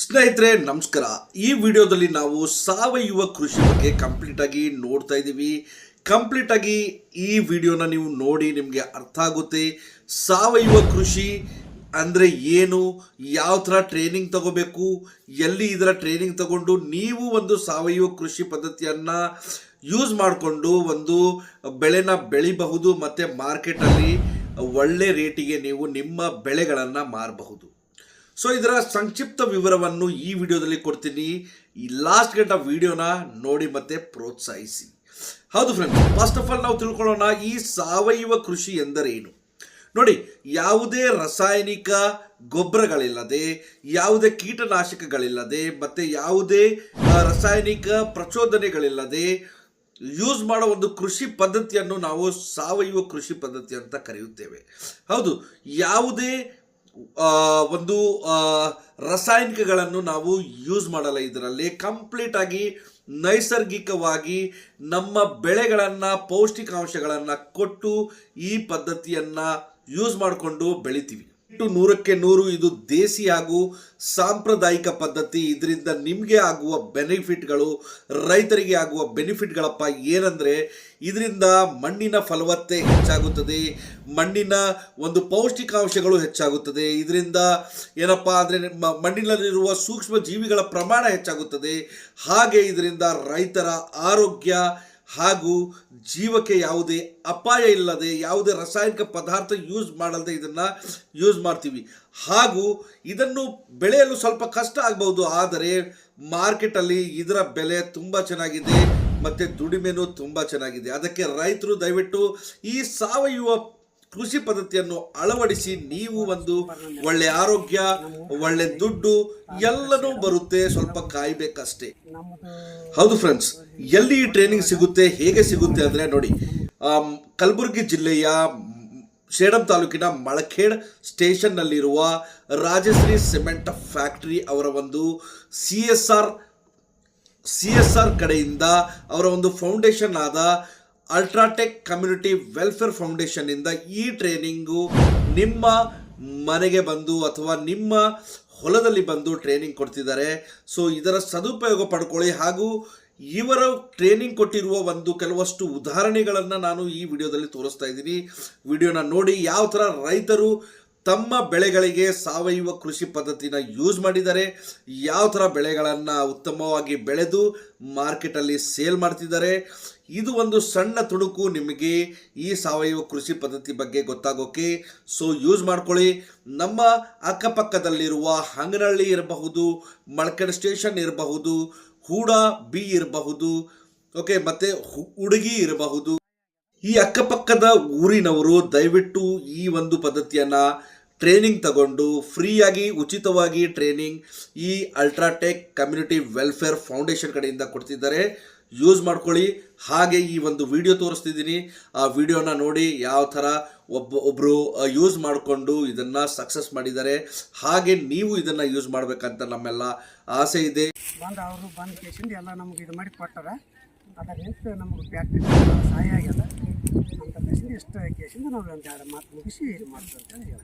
ಸ್ನೇಹಿತರೆ ನಮಸ್ಕಾರ. ಈ ವಿಡಿಯೋದಲ್ಲಿ ನಾವು ಸಾವಯವ ಕೃಷಿ ಬಗ್ಗೆ ಕಂಪ್ಲೀಟ್ ಆಗಿ ನೋಡ್ತಾ ಇದ್ದೀವಿ. ಕಂಪ್ಲೀಟ್ ಆಗಿ ಈ ವಿಡಿಯೋನ ನೀವು ನೋಡಿ ನಿಮಗೆ ಅರ್ಥ ಆಗುತ್ತೆ. ಸಾವಯವ ಕೃಷಿ ಅಂದರೆ ಏನು, ಯಾವ ಥರ ಟ್ರೈನಿಂಗ್ ತಗೋಬೇಕು, ಎಲ್ಲಿ ಇದರ ಟ್ರೈನಿಂಗ್ ತಗೊಂಡು ನೀವು ಒಂದು ಸಾವಯವ ಕೃಷಿ ಪದ್ಧತಿಯನ್ನು ಯೂಸ್ ಮಾಡಿಕೊಂಡು ಒಂದು ಬೆಳೆನ ಬೆಳಿಬಹುದು ಮತ್ತು ಮಾರ್ಕೆಟಲ್ಲಿ ಒಳ್ಳೆ ರೇಟಿಗೆ ನೀವು ನಿಮ್ಮ ಬೆಳೆಗಳನ್ನು ಮಾರಬಹುದು. ಸೊ ಇದರ ಸಂಕ್ಷಿಪ್ತ ವಿವರವನ್ನು ಈ ವಿಡಿಯೋದಲ್ಲಿ ಕೊಡ್ತೀನಿ. ಈ ಲಾಸ್ಟ್ ಗಂಟ ವಿಡಿಯೋನ ನೋಡಿ ಮತ್ತೆ ಪ್ರೋತ್ಸಾಹಿಸಿ. ಹೌದು ಫ್ರೆಂಡ್ಸ್, ಫಸ್ಟ್ ಆಫ್ ಆಲ್ ನಾವು ತಿಳ್ಕೊಳ್ಳೋಣ ಈ ಸಾವಯವ ಕೃಷಿ ಎಂದರೇನು. ನೋಡಿ, ಯಾವುದೇ ರಾಸಾಯನಿಕ ಗೊಬ್ಬರಗಳಿಲ್ಲದೆ, ಯಾವುದೇ ಕೀಟನಾಶಕಗಳಿಲ್ಲದೆ ಮತ್ತು ಯಾವುದೇ ರಾಸಾಯನಿಕ ಪ್ರಚೋದನೆಗಳಿಲ್ಲದೆ ಯೂಸ್ ಮಾಡೋ ಒಂದು ಕೃಷಿ ಪದ್ಧತಿಯನ್ನು ನಾವು ಸಾವಯವ ಕೃಷಿ ಪದ್ಧತಿ ಅಂತ ಕರೆಯುತ್ತೇವೆ. ಹೌದು, ಯಾವುದೇ ಒಂದು ರಾಸಾಯನಿಕಗಳನ್ನು ನಾವು ಯೂಸ್ ಮಾಡಲ್ಲ. ಇದರಲ್ಲಿ ಕಂಪ್ಲೀಟ್ ಆಗಿ ನೈಸರ್ಗಿಕವಾಗಿ ನಮ್ಮ ಬೆಳೆಗಳನ್ನು ಪೌಷ್ಟಿಕಾಂಶಗಳನ್ನು ಕೊಟ್ಟು ಈ ಪದ್ಧತಿಯನ್ನು ಯೂಸ್ ಮಾಡಿಕೊಂಡು ಬೆಳಿತೀವಿ. 100ಕ್ಕೆ 100 ಇದು ದೇಸಿ ಹಾಗೂ ಸಾಂಪ್ರದಾಯಿಕ ಪದ್ಧತಿ. ಇದರಿಂದ ನಿಮಗೆ ಆಗುವ ಬೆನಿಫಿಟ್ಗಳು, ರೈತರಿಗೆ ಆಗುವ ಬೆನಿಫಿಟ್ಗಳಪ್ಪ ಏನಂದರೆ, ಇದರಿಂದ ಮಣ್ಣಿನ ಫಲವತ್ತತೆ ಹೆಚ್ಚಾಗುತ್ತದೆ, ಮಣ್ಣಿನ ಒಂದು ಪೌಷ್ಟಿಕಾಂಶಗಳು ಹೆಚ್ಚಾಗುತ್ತದೆ. ಇದರಿಂದ ಏನಪ್ಪ ಅಂದರೆ ಮಣ್ಣಿನಲ್ಲಿರುವ ಸೂಕ್ಷ್ಮ ಜೀವಿಗಳ ಪ್ರಮಾಣ ಹೆಚ್ಚಾಗುತ್ತದೆ. ಹಾಗೆ ಇದರಿಂದ ರೈತರ ಆರೋಗ್ಯ ಹಾಗೂ ಜೀವಕ್ಕೆ ಯಾವುದೇ ಅಪಾಯ ಇಲ್ಲದೆ, ಯಾವುದೇ ರಾಸಾಯನಿಕ ಪದಾರ್ಥ ಯೂಸ್ ಮಾಡದೆ ಇದನ್ನು ಯೂಸ್ ಮಾಡ್ತೀವಿ. ಹಾಗೂ ಇದನ್ನು ಬೆಳೆಯಲು ಸ್ವಲ್ಪ ಕಷ್ಟ ಆಗ್ಬೋದು, ಆದರೆ ಮಾರ್ಕೆಟಲ್ಲಿ ಇದರ ಬೆಲೆ ತುಂಬ ಚೆನ್ನಾಗಿದೆ ಮತ್ತು ದುಡಿಮೆನೂ ತುಂಬ ಚೆನ್ನಾಗಿದೆ. ಅದಕ್ಕೆ ರೈತರು ದಯವಿಟ್ಟು ಈ ಸಾವಯವ ಕೃಷಿ ಪದ್ಧತಿಯನ್ನು ಅಳವಡಿಸಿ. ನೀವು ಒಂದು ಒಳ್ಳೆ ಆರೋಗ್ಯ, ಒಳ್ಳೆ ದುಡ್ಡು ಎಲ್ಲನೂ ಬರುತ್ತೆ, ಸ್ವಲ್ಪ ಕಾಯಬೇಕಷ್ಟೇ. ಹೌದು ಫ್ರೆಂಡ್ಸ್, ಎಲ್ಲಿ ಈ ಟ್ರೈನಿಂಗ್ ಸಿಗುತ್ತೆ, ಹೇಗೆ ಸಿಗುತ್ತೆ ಅಂದರೆ ನೋಡಿ, ಕಲಬುರಗಿ ಜಿಲ್ಲೆಯ ಸೇಡಂ ತಾಲೂಕಿನ ಮಳಖೇಡ್ ಸ್ಟೇಷನ್ನಲ್ಲಿರುವ ರಾಜಶ್ರೀ ಸಿಮೆಂಟ್ ಫ್ಯಾಕ್ಟರಿ ಅವರ ಒಂದು CSR ಕಡೆಯಿಂದ ಅವರ ಒಂದು ಫೌಂಡೇಶನ್ ಆದ ಅಲ್ಟ್ರಾಟೆಕ್ ಕಮ್ಯುನಿಟಿ ವೆಲ್ಫೇರ್ ಫೌಂಡೇಶನ್ನಿಂದ ಈ ಟ್ರೈನಿಂಗು ನಿಮ್ಮ ಮನೆಗೆ ಬಂದು ಅಥವಾ ನಿಮ್ಮ ಹೊಲದಲ್ಲಿ ಬಂದು ಟ್ರೈನಿಂಗ್ ಕೊಡ್ತಿದ್ದಾರೆ. ಸೊ ಇದರ ಸದುಪಯೋಗ ಪಡ್ಕೊಳ್ಳಿ. ಹಾಗೂ ಇವರು ಟ್ರೈನಿಂಗ್ ಕೊಟ್ಟಿರುವ ಒಂದು ಕೆಲವಷ್ಟು ಉದಾಹರಣೆಗಳನ್ನು ನಾನು ಈ ವಿಡಿಯೋದಲ್ಲಿ ತೋರಿಸ್ತಾ ಇದ್ದೀನಿ. ವಿಡಿಯೋನ ನೋಡಿ ಯಾವ ಥರ ರೈತರು ತಮ್ಮ ಬೆಳೆಗಳಿಗೆ ಸಾವಯವ ಕೃಷಿ ಪದ್ಧತಿನ ಯೂಸ್ ಮಾಡಿದ್ದಾರೆ, ಯಾವ ಥರ ಬೆಳೆಗಳನ್ನು ಉತ್ತಮವಾಗಿ ಬೆಳೆದು ಮಾರ್ಕೆಟಲ್ಲಿ ಸೇಲ್ ಮಾಡ್ತಿದ್ದಾರೆ. ಇದು ಒಂದು ಸಣ್ಣ ತುಣುಕು ನಿಮಗೆ ಈ ಸಾವಯವ ಕೃಷಿ ಪದ್ಧತಿ ಬಗ್ಗೆ ಗೊತ್ತಾಗೋಕೆ. ಸೊ ಯೂಸ್ ಮಾಡ್ಕೊಳ್ಳಿ. ನಮ್ಮ ಅಕ್ಕಪಕ್ಕದಲ್ಲಿರುವ ಹಂಗನಹಳ್ಳಿ ಇರಬಹುದು, ಮಳಖೇಡ್ ಸ್ಟೇಷನ್ ಇರಬಹುದು, ಹೂಡ ಬಿ ಇರಬಹುದು, ಓಕೆ, ಮತ್ತು ಹುಡುಗಿ ಇರಬಹುದು. ಈ ಅಕ್ಕಪಕ್ಕದ ಊರಿನವರು ದಯವಿಟ್ಟು ಈ ಒಂದು ಪದ್ಧತಿಯನ್ನು ಟ್ರೈನಿಂಗ್ ತಗೊಂಡು ಫ್ರೀಯಾಗಿ ಉಚಿತವಾಗಿ ಟ್ರೈನಿಂಗ್ ಈ ಅಲ್ಟ್ರಾಟೆಕ್ ಕಮ್ಯುನಿಟಿ ವೆಲ್ಫೇರ್ ಫೌಂಡೇಶನ್ ಕಡೆಯಿಂದ ಕೊಡ್ತಿದ್ದಾರೆ. ಯೂಸ್ ಮಾಡ್ಕೊಳ್ಳಿ. ಹಾಗೆ ಈ ಒಂದು ವಿಡಿಯೋ ತೋರಿಸ್ತಿದ್ದೀನಿ, ಆ ವಿಡಿಯೋನ ನೋಡಿ ಯಾವ ಥರ ಒಬ್ಬರು ಯೂಸ್ ಮಾಡಿಕೊಂಡು ಇದನ್ನು ಸಕ್ಸಸ್ ಮಾಡಿದ್ದಾರೆ. ಹಾಗೆ ನೀವು ಇದನ್ನು ಯೂಸ್ ಮಾಡಬೇಕಂತ ನಮ್ಮೆಲ್ಲ ಆಸೆ ಇದೆ. ಅವರು ಬಂದು ಕೇಸಿಂದ ಎಲ್ಲ ನಮ್ಗೆ ಇದು ಮಾಡಿ ಕೊಟ್ಟಾರ. ಅದರ ನಿಂತು ನಮಗೆ ಫ್ಯಾಕ್ಟ್ರಿ ಸಹಾಯ ಆಗ್ಯದ ಅಂತ ಕೇಸಿಂದ ಎಷ್ಟು ಕೇಸಿಂದ ನಾವು ಒಂದು 2 ಮಾತು ಮುಗಿಸಿ ಇದು ಮಾಡ್ತೀವಿ ಅಂತ ಹೇಳಿ.